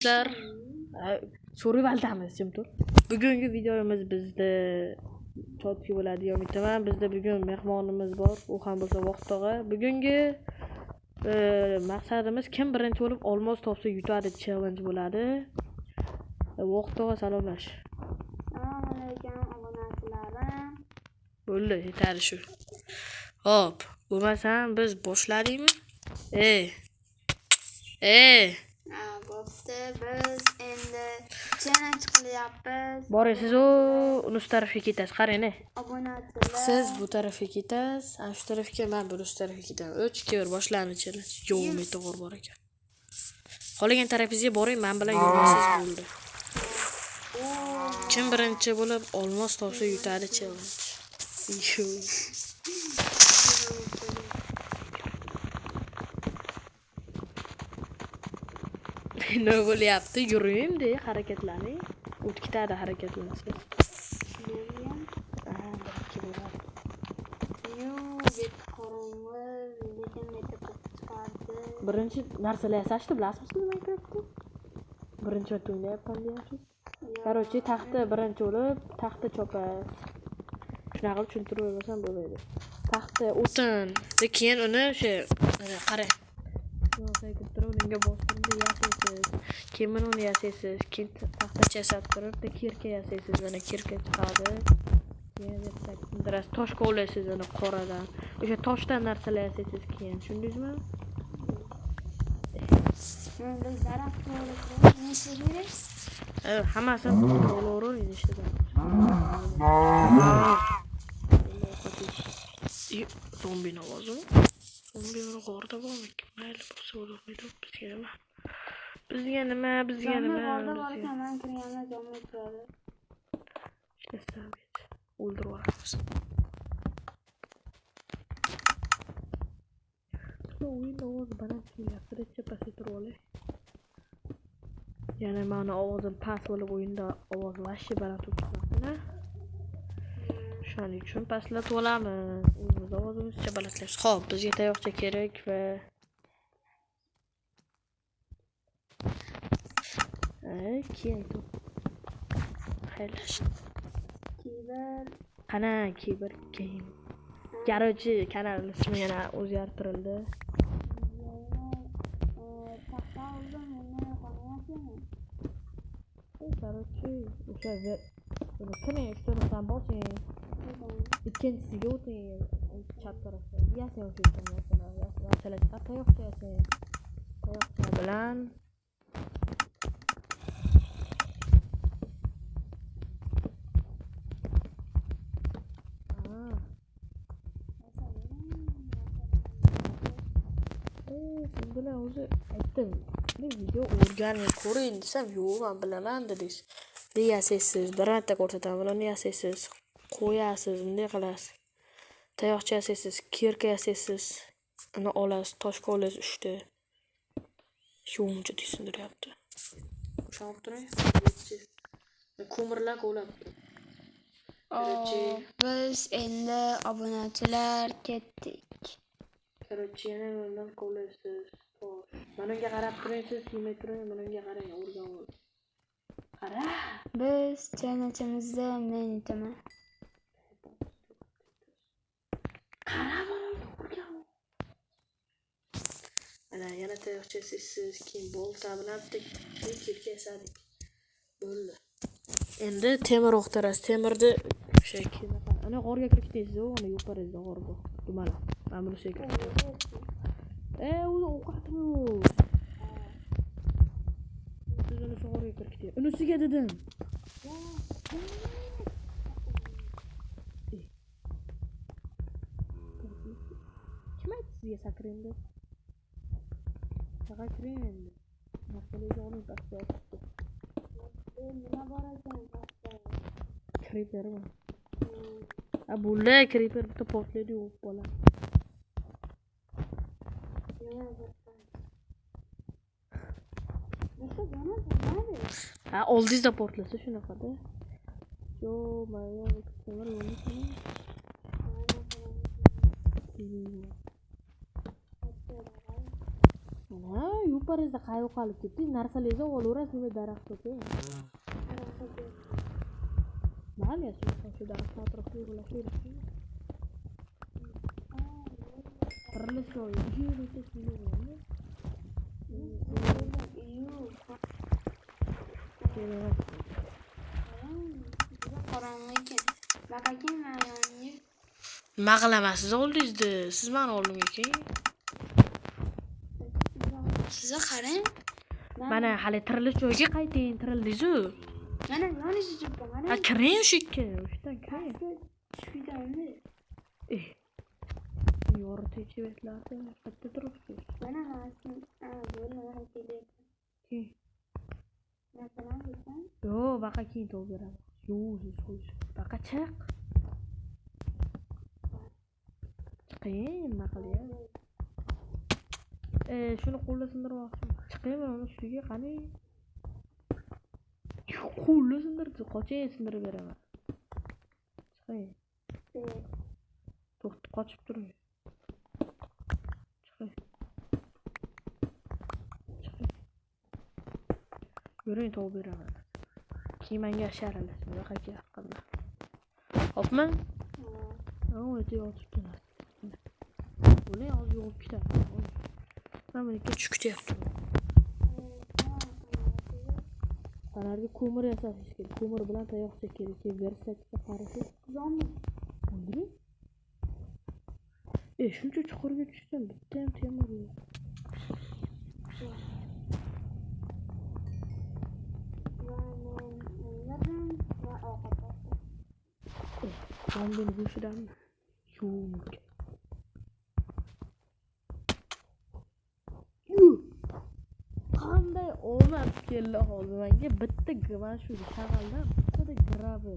do'stlar, so'rib aldamiz, jim tur. Bugungi videomiz bizda chotki bo'ladi, yo aytaman. Bizda bugun mehmonimiz bor, u ham bo'lsa Vohid tog'a. Bugungi maqsadimiz kim birinchi bo'lib olmos topsa yutadi challenge bo'ladi. Vohid tog'a salomlash. Assalomu alaykum obunachilarim. Bo'ldi, yetadi shu. Hop, bo'lmasam biz boshladikmi? Bo'pti, biz endi challenge qilyapmiz. Borasiz unus tarafga ketasiz, qarang. Obunachilar. Siz bu tarafga ketasiz, ana shu tarafga, men bu tarafga ketaman. 3 2 1 boshlandi challenge. Yo'q, to'g'ri bor ekan. Qolgan tarafingizga boring, men bilan yurmasiz bo'ldi. Kim birinchi bo'lib olmos topsa yutadi challenge. Ne bo'lyapti? Yuring-de, harakatlaning. O'tkitadi harakatlansa. Birinchi narsalar yasashni bilasizmi Minecraftda? Birinchi marta o'ynayapman deyapsiz. Короче, taxta birinchi bo'lib, taxta chopasiz. Shunaqa qilib tushuntirib o'rmasam bo'lmaydi. Taxta o'tin, keyin uni o'sha qarang. Unga bostirib yasaysiz. Keyin uni yasaysiz. Keyin taxtacha yasattirib, kirka yasaysiz. Mana kirka chiqadi. Keyin biroz tosh kovlaysiz uni qoradan. O'sha toshdan narsalar yasaysiz keyin. Tushundingizmi? Biz daraxt kovlaymiz. Hammasini to'g'ri ishlaydi. Zombi ovozimi? Zombi g'orda bormi? Mayli bo'lsa bo'lmaydi. Bizga nima? G'orda bor ekan, men kirganda zombi turadi. Ishlasam edi. O'ldirib yuboramiz. O'yin ovoz baland kelyapti, deb pasaytirib olay. Yana meni ovozim past bo'lib o'yinda ovoz vashshi baland turibdi. Shuning uchun pastlatib olamiz. O'zimiz ovozimizcha balandlaymiz. Xo'p, bizga tayoqcha kerak va keyin xaylash. Qana kiber game. Короче, kanal ismi yana o'zgartirildi. Короче, o'sha buni ishtirokdan bosing. Ikkinchisiga o'ting, chap tarafga. Yasang masalan, tayoqcha yasang. Tayoqcha bilan bilan o'zi aytdim. Bu video o'rganib ko'ring desam, yo'q, men bilaman dedingiz. Yasaysiz, bironta ko'rsataman, buni yasaysiz, qo'yasiz, bunday qilasiz. Tayoqcha yasaysiz, kirka yasaysiz, uni olasiz, tosh kovlaysiz 3 ta. Shuncha tushuntiryapti. Tushunib turing. Ko'mirlar kovlabdi. Biz endi obunachilar ketdik. Короче, yana bundan kovlaysiz. Menga qarab turing, siz yemay turing, menga qarang, o'rgan ol. Qara. Biz challenge'imizni men aytaman. Qara, menga o'rgan ol. Mana yana tayoqcha siz keyin bolta bilan kirka yasadik. Bo'ldi. Endi temir o'qtarasiz. Temirni o'sha ana g'orga kirib ketasiz, uni yo'qaringizda g'orga. Dumala. Men buni sekirib. O'zi o'qatmi? Siz uni g'orga kirib keting. Unisiga dedim. Kim aytdi sizga sakiring deb? Saqa kiring endi. Narsalarga olib pastga otdi. Nima bor ekan pastda? Creepermi? Bular creeper bitta portlaydi yo'q bola. Oldingizda portlasa shunaqada. Yo, mana kimlar o'ynayapti? Ha, yuparizda qayoq qolib ketdi? Narsalarni olaverasiz, nima daraxt o'tay. Mayli, shu daraxt atrofida yig'ilashib. Qirilish joyi, yer o'tasiz. Nima qilamasiz oldingizda? Siz meni oldimga keling. Sizni qarang. Mana hali tirilish joyiga qayting, tirildingiz-ku. Mana yoningizda turibdi, mana. Ha, kiring o'sha yerga, o'shdan kiring. Tushidami? Yoriti chevetlarda qayerda turibsiz? Mana hozir, bo'ldi, mana kelyapti. Keyin. Masalan, desam, Yo, baqa keyin to'g'ri beraman. Yo, siz baqa chiq. Chiqing, nima qilyapsiz? Shuni qo'lda sindirmoqchiman. Chiqing, mana uni ustiga qani. Qo'lda sindirdi, qoching sindirib beraman. Chiqing. To'xtab qochib turing. Chiqing. Yuring, to'g'ri beraman. Keyin menga sharalasiz, baqa haqqimda. Hopmi? O'zi yotibdi. Bo'ling, hozir yo'q ketadi. Men bunga tushib ketyapman. Anarga ko'mir yasash kerak. Ko'mir bilan tayoqcha kerak. Versakka qarasiz. yonmi? O'ndiring. Shuncha chuqurga tushdim. Bitta ham temir yo'q. Zombini go'shidanmi? Yo'q. Qanday omad keldi hozir menga bitta mana shu shag'aldan bittada grabi.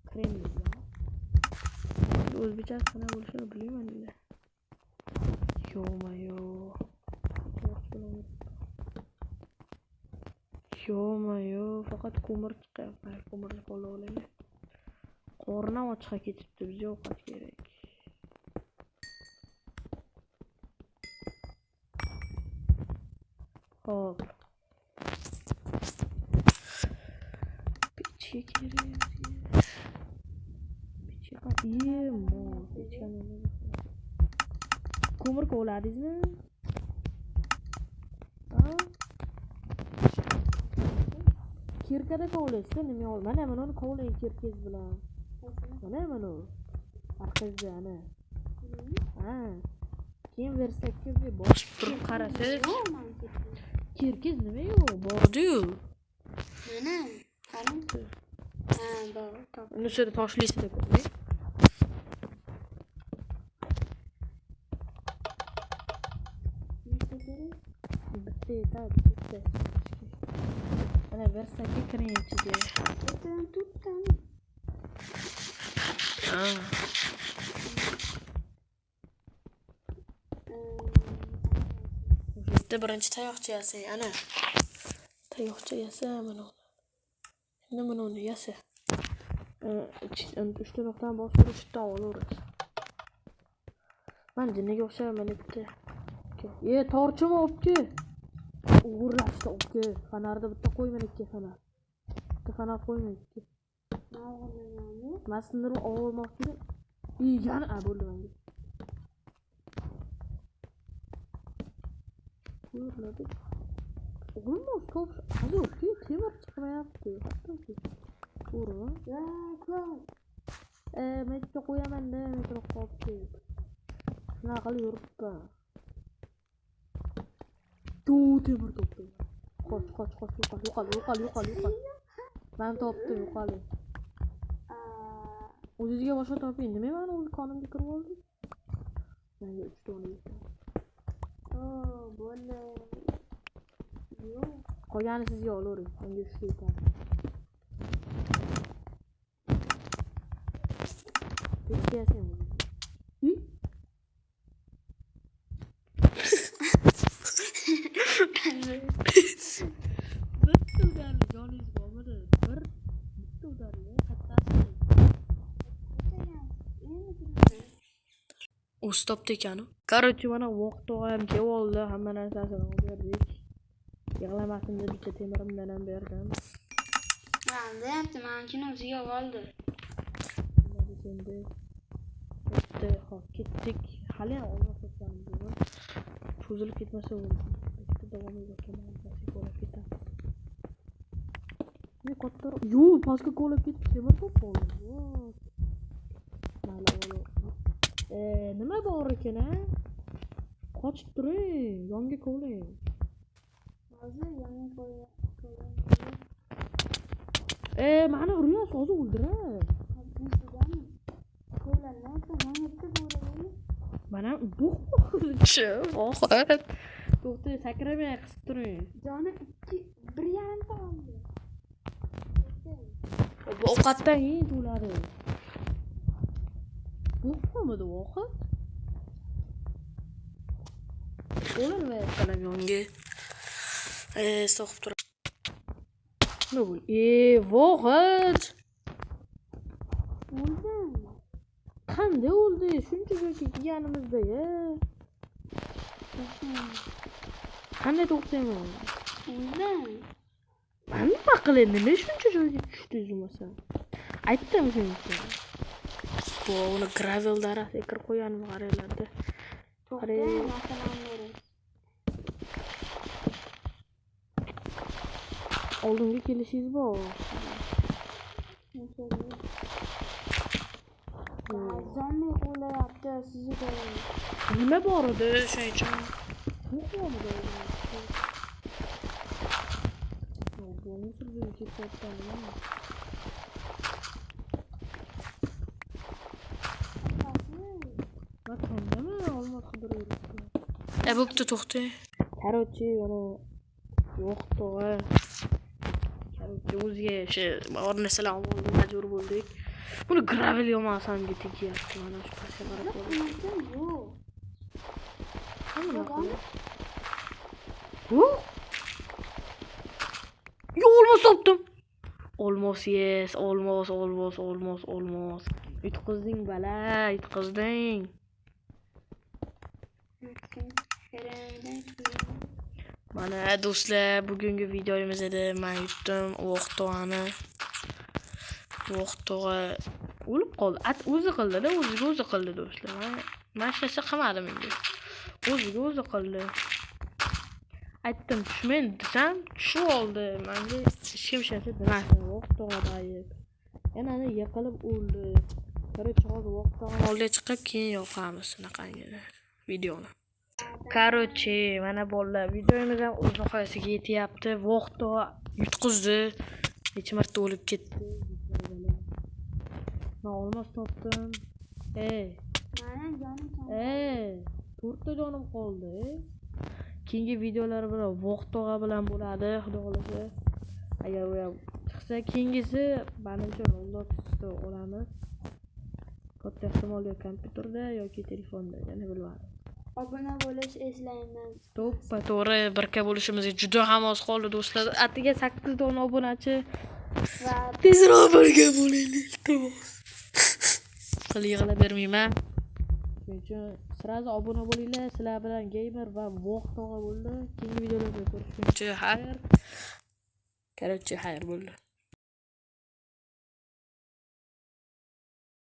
Krem bilan. O'zbekcha qana bo'lishini bilmayman endi. Yo-mayo. Yo-mayo, faqat ko'mir chiqyapti. Ko'mirni qo'lga olaylik. Qornam ochiqqa ketibdi, bizga ovqat kerak. Hop. Pechga kerak. Pechga yemo, pechga nima? Ko'mir kovladingizmi? Kirkada kovlaysiz, nima ol? Mana uni kovlang kirkangiz bilan. Mana. Arkangizda ana. Keyin versakka bosib turib qarasiz. Kirkiz nima yo'q, bordi-yu. Mana, qarang. Bor, top. Uni sira tashlaysiz ko'ring. Bitta yetadi, bitta. Mana versakka kiring ichiga. Tutdim. Bitta birinchi tayoqcha yasay, ana. Tayoqcha yasa mana. Endi mana uni yasa. Uchta nuqtani bosib uchta olaverasiz. Men jinniga o'xshamayman bitta. Torchim olibki. O'g'irlashdi olibki. Fanarda bitta qo'yman, ikki fanar. Bitta fanar qo'yman, ikki. Masnirni olmoqchi. Yana bo'ldi menga. Ko'rladi. O'g'lim top, hozir temir chiqmayapti. Hattoki. To'g'rimi? Ko'p. Men bitta qo'yaman-da, metro qolibdi. Shunaqa qilib yuribman. Temir topdi. Qoch, yo'qol. Men topdim, yo'qol. O'zingizga boshqa toping. Nima men o'z qonimga kirib oldi? Menga 3 dona yetar. Bo'ldi. Yo'q. Qolganini sizga olavering. Menga 3 yetar. Ketyapsan. o'zi topdi ekan. Короче, mana vaqt ham kelib oldi, hamma narsasini olib berdik. Yig'lamasin deb bitta temirimdan ham berdim. Endi yapti, mankini o'ziga oldi. Endi bitta hop ketdik. Hali ham olma sotganimiz bor. Cho'zilib ketmasa bo'ldi. Bitta davom etayotgan bo'lib ketadi. Ne katta. Yo, pastga qo'lib ketib temir top oldi. Mayli, nima bor ekan a? Qochib turing, yonga qo'ying. Hozir yonga qo'ying. Mani uryapsiz, hozir o'ldiray. Mana bu chi, oxir. To'xta, sakramay qisib turing. Joni 1 yarimta oldi. Bu ovqatdan keyin to'ladi. Bu qomidi ovqat? Qalam yonga. So'qib tur. Ne bu? Vaqt. O'ldi. Qanday o'ldi? Shuncha joyga kelganimizda-ya. Qanday to'xtayman? O'ldi. Men nima qilay? Nima shuncha joyga tushdingiz o'masa? Aytdim shuncha. Bu uni gravel daraxtga kirib qo'yganim qaranglarda. Qarang, masalan beramiz. Oldinga kelishingiz bor. Jonni qo'layapti sizga. Nima bor edi shuning uchun? Bu qomida. Bu sirga ketayotganmi? Qandaymi olma qidirib. Bo'pti, to'xta. Короче, mana yo'qdi. Короче, o'ziga o'sha bor narsalar olib majbur bo'ldik. Buni gravel yo'masamga tegyapti. Mana shu pastga qarab ko'ring. Yo'q. Yo, olmos topdim. Olmos, yes, olmos. Yutqizding bala, yutqizding. Mana do'stlar, bugungi videomizda men yutdim Voxtovani. Voxtova o'lib qoldi. O'zi qildi-da, o'ziga o'zi qildi do'stlar. Men hech narsa qilmadim endi. O'ziga o'zi qildi. Aytdim, tushmaydi desam, tushib oldi. Menga hech kim shuncha demasdi. Voxtova dayib. Yana yiqilib o'ldi. Короче, hozir Voxtovani Oldiga chiqib keyin yoqamiz shunaqangi videoni. Короче, mana bolalar, videomiz ham o'z nihoyasiga yetyapti. Voxtova Yutqizdi. Necha marta o'lib ketdi. Men olmos topdim. Mana jonim. 4ta jonim qoldi. Keyingi videolar bilan Voxtova bilan bo'ladi, xudo xolasa. Agar u ham chiqsa, keyingisi menimcha Robloxda olamiz. Katta ehtimol yo kompyuterda yoki telefonda, yana bilmadim. Obuna bo'lish eslayman. To'g'ri, birga bo'lishimizga juda ham oz qoldi do'stlar. Atiga 8 dona obunachi Va tezroq birga bo'laylik. Yig'lab bermayman. Shuning uchun sразу obuna bo'linglar. Sizlar bilan gamer va Voxtova bo'ldi. Keyingi videolarda ko'rishguncha xayr. Короче, xayr bo'ldi.